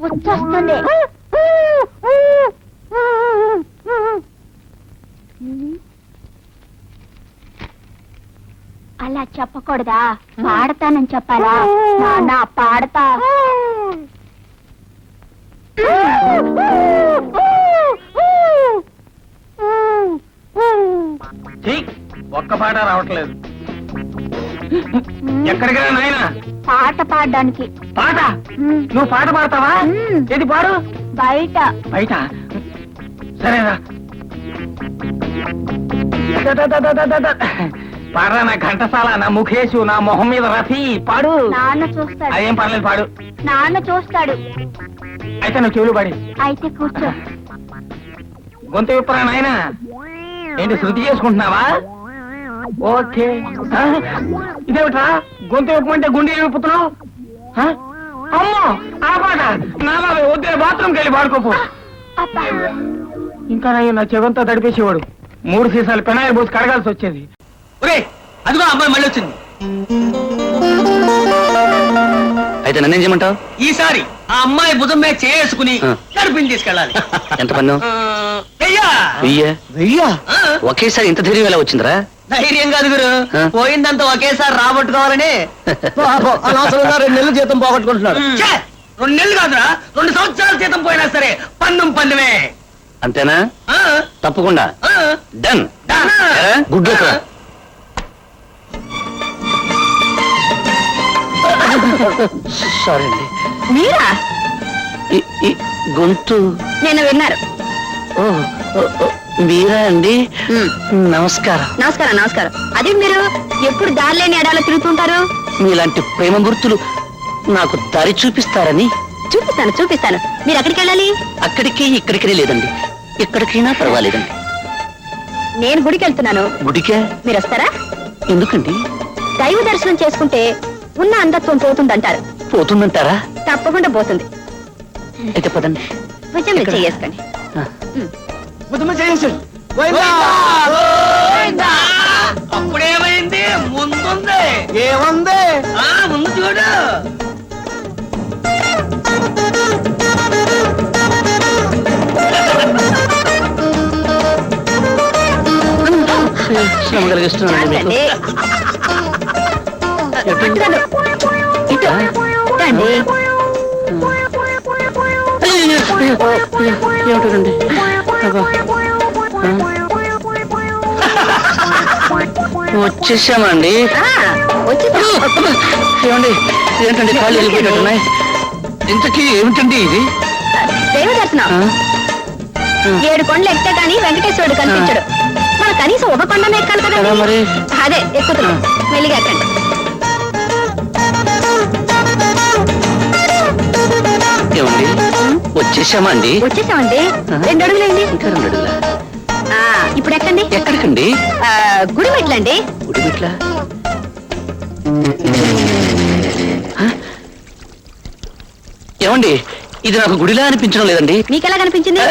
వచ్చేస్తుంది. అలా చెప్పకూడదా? పాడతానని చెప్పాలా? నాన్న పాడతా. ఒక్క పాట రావట్లేదు. ఎక్కడికి రా నాయనా? పాట పాడడానికి. పాట? నువ్వు పాట పాడతావా? ఏది పాడు? బయట. బయట? సరేరా. పాడరా నా ఘంటసాల, నా ముఖేషు, నా మొహం మీద రఫీ, పాడు. నాన్న చూస్తాడు. అదేం పర్లేదు, పాడు. నాన్న చూస్తాడు. అయితే నువ్వు చెవులు పాడి. అయితే కూర్చో. గొంతు విప్పరా నాయనా. ఏంటి శృతి చేసుకుంటున్నావా? ఓకే. ఇదేమిట్రా గొంతు విప్పమంటే గుండె విప్పుతున్నావు? అమ్మో ఆ పాట నా బాబాయ్ వద్దే, బాత్రూమ్కి వెళ్ళి పాడుకోపో. ఇంకా నా చెవంతా తడిపేసేవాడు. 3 సీసాలు పెనాయి పోసి కడగాల్సి వచ్చేది. అదిగో అమ్మాయి మళ్ళీ వచ్చింది. అయితే నన్నేం చేయమంటావు? ఈసారి ఆ అమ్మాయి భుజం మీద చేసుకుని కడుపుని తీసుకెళ్ళాలి. ఎంత పన్ను? 1000. ఒకేసారి ఇంత ధైర్యం ఎలా వచ్చిందిరా? ధైర్యం కాదు గురు, పోయిందంతా ఒకేసారి రాబట్టుకోవాలని. 2 నెలలు జీతం పోగొట్టుకుంటున్నాడు. 2 నెలలు కాదురా, 2 సంవత్సరాల జీతం పోయినా సరే పన్నుమే. అంతేనా? తప్పకుండా. డన్. Good luck. సారీ అండి. మీరా? గొంతు నేను విన్నారు. మీరా అండి? నమస్కారం. నమస్కారం. నమస్కారం. అదే మీరు ఎప్పుడు దారిలేని ఎడాలో తిరుగుతుంటారు? మీలాంటి ప్రేమ గుర్తులు నాకు దారి చూపిస్తారని. చూపిస్తాను చూపిస్తాను. మీరు ఎక్కడికి వెళ్ళాలి? అక్కడికి ఇక్కడికి లేదండి, ఎక్కడికైనా పర్వాలేదండి. నేను గుడికి వెళ్తున్నాను. గుడికే? మీరు వస్తారా? ఎందుకండి? దైవ దర్శనం చేసుకుంటే ఉన్న అంధత్వం పోతుందంటారు. పోతుందంటారా? తప్పకుండా పోతుంది. అయితే పదండి. భుజం మీద చేసుకోండి. అప్పుడేమైంది? ముందుంది. ఏముంది? ముందు చూడు. శ్రమ కలిగిస్తున్నానండి మీకు. ఏమిటండి? వచ్చేసామండి. ఏమండి ఏంటండి కాళ్ళు వెళ్ళిపోయినట్టున్నాయి? ఇంతకీ ఏమిటండి ఇది? దైవ దర్శనం. 7 కొండలు ఎక్కితే కానీ వెంకటేశ్వరుడు కనిపించడు. మన కనీసం ఒక కొండ ఎక్కాలి కదా మరి. అదే ఎక్కుతున్నాం. మెల్లిగా ఎక్కండి. ఏమండి వచ్చేసామండి? వచ్చేసామండి. 2 అడుగులండి. ఇంకా 2 అడుగులా? ఇప్పుడు ఎక్కండి. ఎక్కడికండి? గుడి మెట్లండి. గుడి మెట్లా? ఏమండి ఇది నాకు గుడిలా అనిపించడం లేదండి. మీకెలా కనిపించింది?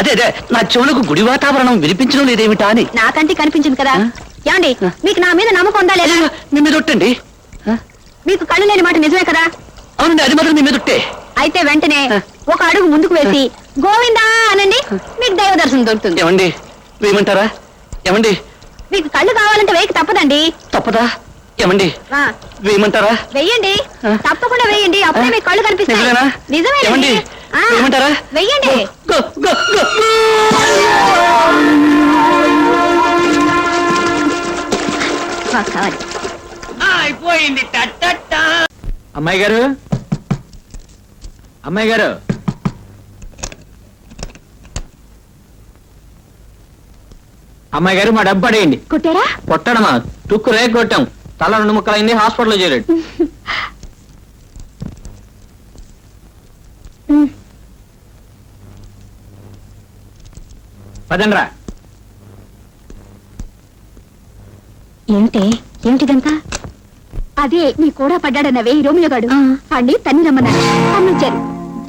అదే అదే నా చెవులకు గుడి వాతావరణం వినిపించడం లేదేమిటా అని. నాకంటే కనిపించింది కదా. ఏమండి మీకు నా మీద నమ్మకం ఉందా లేదా? మీ మీద ఒట్టండి. మీకు కళ్ళు లేని మాట నిజమే కదా? అవునండి, అది మాత్రం మీ మీద ఒట్టే. అయితే వెంటనే 1 అడుగు ముందుకు వేసి గోవిందా అనండి. మీకు దైవ దర్శనం దొరుకుతుంది. ఏమండి వేయమంటారా? ఏమండి మీకు కళ్ళు కావాలంటే వేయక తప్పదండి. తప్పదా? ఏమండి వేయమంటారా? వెయ్యండి, తప్పకుండా వెయ్యండి. అప్పుడే మీకు కళ్ళు కనిపిస్తాయి. నిజమేనండి. వేయమంటారా? వెయ్యండి. అయిపోయింది. అమ్మాయి గారు, అమ్మాయి గారు, అమ్మాయి గారు మా డబ్బు పడేయండి. కొట్టారా? కొట్టడమా? తుక్కు రేక్ కొట్టాం. తల 2 ముక్కలైంది. హాస్పిటల్లో చేరాడు. పదండ్రా. ఏమిటిదంతా? అదే నీ కూడా పడ్డాడన్నవే రోమియో గాడు. వాడిని తన్ని రమ్మన్నాడు. పంపించారు.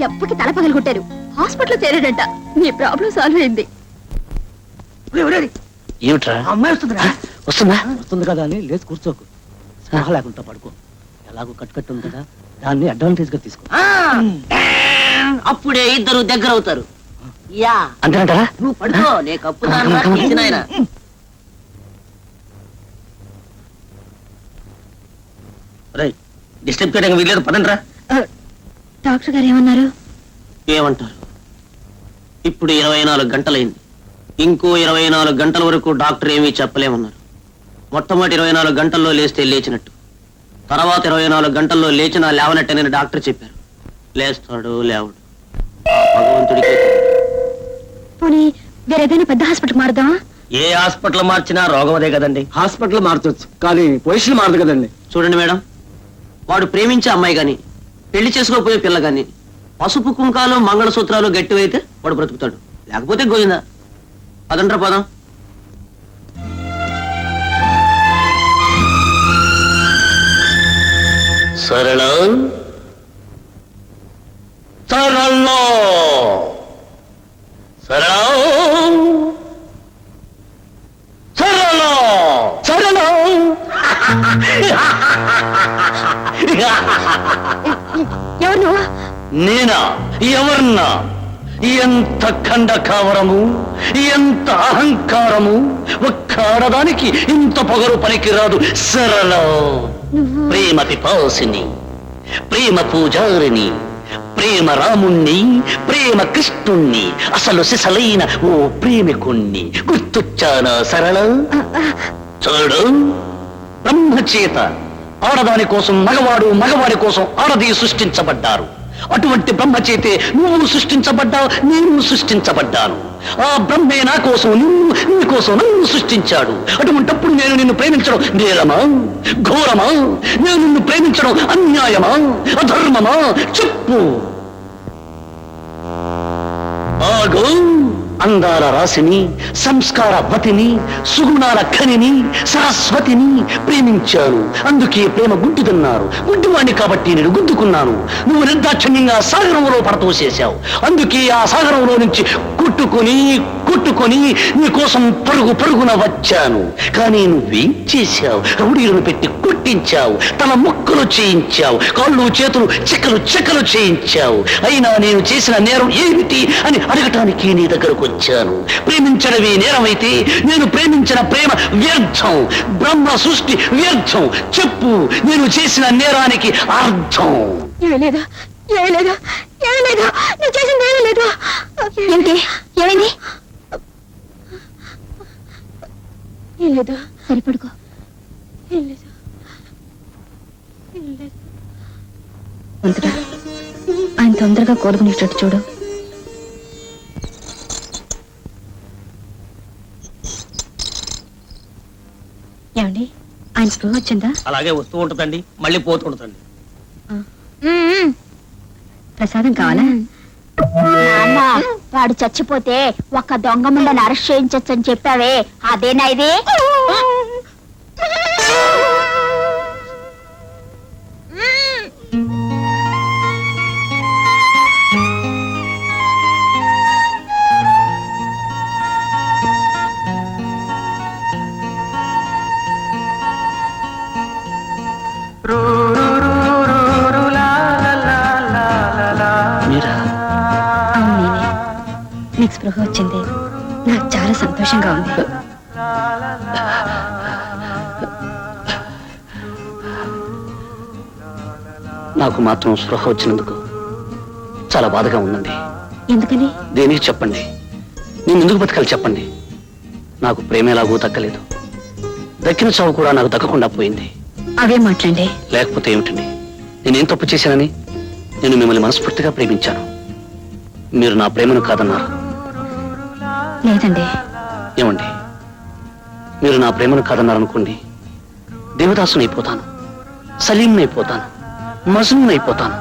దెబ్బకి తల పగలు కొట్టారు. హాస్పిటల్లో చేరాడంట. నీ ప్రాబ్లం సాల్వ్ అయింది. ఏమిట్రా? అమ్మాయి వస్తుందిరా. వస్తుందా? వస్తుంది కదా అని లేచి కూర్చోకు. సలహా లేకుండా పడుకో. ఎలాగో కట్టుకట్టు కదా, దాన్ని అడ్వాంటేజ్ గా తీసుకో. అప్పుడే ఇద్దరు దగ్గర అవుతారు. యా అంతేనంటారా? నువ్వు పడుకో, నే కప్పు నాయన. డిస్టర్బ్ చేయడానికి వీల్లేదు, పదండ్రా. డాక్టర్ గారు ఏమన్నారు? ఏమంటారు? ఇప్పుడు 24 గంటలైంది. ఇంకో 24 గంటల వరకు డాక్టర్ ఏమీ చెప్పలేమన్నారు. మొట్టమొదటి 24 గంటల్లో లేస్తే లేచినట్టు, తర్వాత 24 గంటల్లో లేచినా లేవనట్టేనని డాక్టర్ చెప్పారు. లేస్తాడు లేవడు, భగవంతుడికి. పోనీ వేరేదైనా పెద్ద హాస్పిటల్ మారుదామా? ఏ హాస్పిటల్ మార్చినా రోగం అదే కదండి. హాస్పిటల్ మారచొచ్చు కానీ పొజిషన్ మారదు కదండి. చూడండి మేడం, వాడు ప్రేమించే అమ్మాయి గాని, పెళ్లి చేసుకోపోయే పిల్ల గాని, పసుపు కుంకాలు మంగళసూత్రాలు గట్టివైతే వాడు బ్రతుకుతాడు, లేకపోతే గోయిందా. పదండ్రా పదం. సరళ సరళ సరళ సరళ సరళ ఎవరు నువ్వు? నేనా? ఎవర్నా? ఎంత ఖండకావరము, ఎంత అహంకారము! ఒక్క ఆడదానికి ఇంత పొగరు పనికిరాదు. సరళ ప్రేమ పిపాసిని, ప్రేమ పూజారిని, ప్రేమ రాముణ్ణి, ప్రేమ కృష్ణుణ్ణి, అసలు సిసలైన ఓ ప్రేమికుణ్ణి. గుర్తొచ్చానా సరళ? చూడు, బ్రహ్మచేత ఆడదాని కోసం మగవాడు, మగవాడి కోసం ఆడది సృష్టించబడ్డారు. అటువంటి బ్రహ్మచేతే నువ్వు సృష్టించబడ్డావు, నేను సృష్టించబడ్డాను. ఆ బ్రహ్మే నా కోసం నిన్ను, నీ కోసం నన్ను సృష్టించాడు. అటువంటప్పుడు నేను నిన్ను ప్రేమించడం నేరమా, ఘోరమా? నేను నిన్ను ప్రేమించడం అన్యాయమా, అధర్మమా? చెప్పు. ఆగు. అందాల రాశిని, సంస్కారవతిని, సుగుణాల ఖనిని, సరస్వతిని ప్రేమించాను. అందుకే ప్రేమ గుడ్డిదన్నారు. గుడ్డివాణ్ణి కాబట్టి నేను గుద్దుకున్నాను. నువ్వు నిర్దాక్షిణ్యంగా సాగరంలో పడతోసేశావు. అందుకే ఆ సాగరంలో నుంచి కొట్టుకొని నీ కోసం పరుగున వచ్చాను. కానీ నువ్వేం చేశావు? రౌడీలను పెట్టి కొట్టించావు, తల ముక్కలు చేయించావు, కాళ్ళు చేతులు చెక్కలు చేయించావు. అయినా నేను చేసిన నేరం ఏమిటి అని అడగటానికి నీ దగ్గరకు వచ్చాను. ప్రేమించడమే నేరమైతే నేను ప్రేమించిన ప్రేమ వ్యర్థం, బ్రహ్మ సృష్టి వ్యర్థం. చెప్పు, నేను చేసిన నేరానికి అర్థం. ఏమీ నేను చేసింది ఏమీ లేదు. ఏమిటి? ఏమైంది? ఏం లేదు. సరిపడుకో. ఏం లేదు. ఆయన తొందరగా కోలుకునేటట్టు చూడు. ఏమండి, ఆయన స్పృహ వచ్చిందా? అలాగే వస్తూ ఉంటుందండి, మళ్ళీ పోతూ ఉంటుందండి. ప్రసాదం కావాలా? వాడు చచ్చిపోతే ఒక్క దొంగ ముందని అరెస్ట్ చేయించొచ్చని చెప్పావే, అదేనా ఇది? నీకు స్పృహ వచ్చింది, నాకు చాలా సంతోషంగా ఉంది. నాకు మాత్రం స్పృహ వచ్చినందుకు చాలా బాధగా ఉందండి. ఎందుకని? దేనికి చెప్పండి. నేను ఎందుకు బతకాలి చెప్పండి. నాకు ప్రేమ ఎలాగూ దక్కలేదు, దక్కిన చావు కూడా నాకు దక్కకుండా పోయింది. అవే మాట్లాడండి. లేకపోతే ఏమిటండి, నేనేం తప్పు చేశానని? నేను మిమ్మల్ని మనస్ఫూర్తిగా ప్రేమించాను, మీరు నా ప్రేమను కాదన్నారు. లేదండి. ఏమండి, మీరు నా ప్రేమను కాదన్నారనుకోండి, దేవదాసునైపోతాను, సలీంనైపోతాను, మజనూనైపోతాను.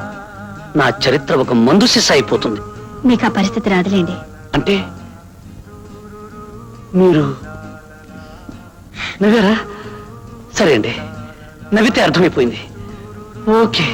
నా చరిత్ర ఒక మందు సిస అయిపోతుంది. మీకు ఆ పరిస్థితి రాదులేండి. అంటే మీరు నవ్వారా? సరే అండి, నవ్వితే అర్థమైపోయింది. ఓకే.